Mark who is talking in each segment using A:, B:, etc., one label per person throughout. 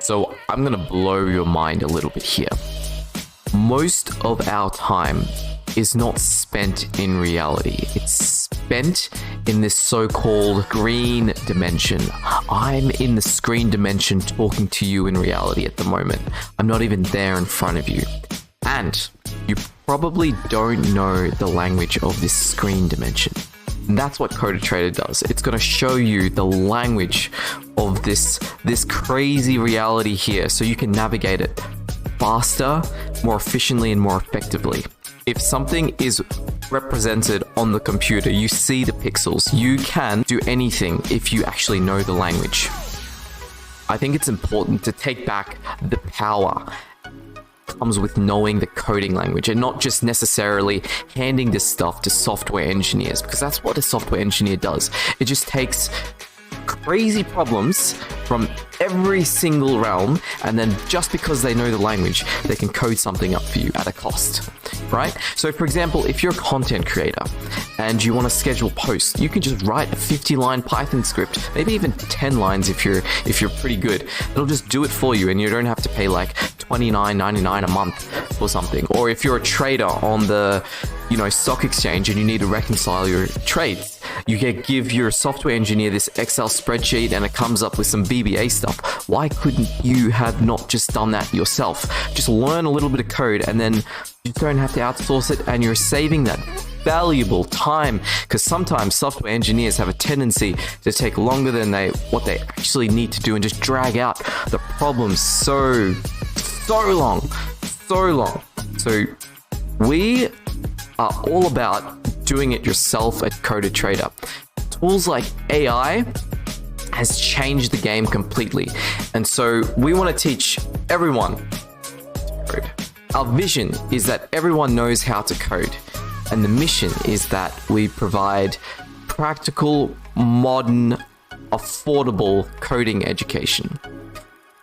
A: So I'm gonna blow your mind a little bit here. Most of our time is not spent in reality. It's spent in this so-called screen dimension. I'm in the screen dimension talking to you in reality at the moment. I'm not even there in front of you. And you probably don't know the language of this screen dimension. And that's what CoderTrader does. It's going to show you the language of this crazy reality here so you can navigate it faster, more efficiently, and more effectively. If something is represented on the computer, you see the pixels. You can do anything if you actually know the language. I think it's important to take back the power comes with knowing the coding language and not just necessarily handing this stuff to software engineers, because that's what a software engineer does. It just takes crazy problems from every single realm, and then just because they know the language, they can code something up for you at a cost, right? So for example, if you're a content creator and you want to schedule posts, you can just write a 50-line Python script, maybe even 10 lines if you're pretty good. It'll just do it for you, and you don't have to pay like $29.99 a month or something. Or if you're a trader on the stock exchange and you need to reconcile your trades, you can give your software engineer this Excel spreadsheet and it comes up with some VBA stuff. Why couldn't you have not just done that yourself? Just learn a little bit of code and then you don't have to outsource it, and you're saving that valuable time, because sometimes software engineers have a tendency to take longer than what they actually need to do and just drag out the problems so long. So we are all about doing it yourself at CoderTrader. Tools like AI has changed the game completely. And so we want to teach everyone to code. Our vision is that everyone knows how to code. And the mission is that we provide practical, modern, affordable coding education.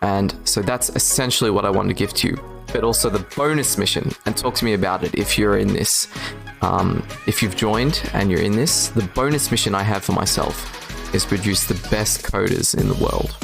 A: And so that's essentially what I want to give to you. But also the bonus mission, and talk to me about it if you're in this. If you've joined and you're in this, the bonus mission I have for myself is produce the best coders in the world.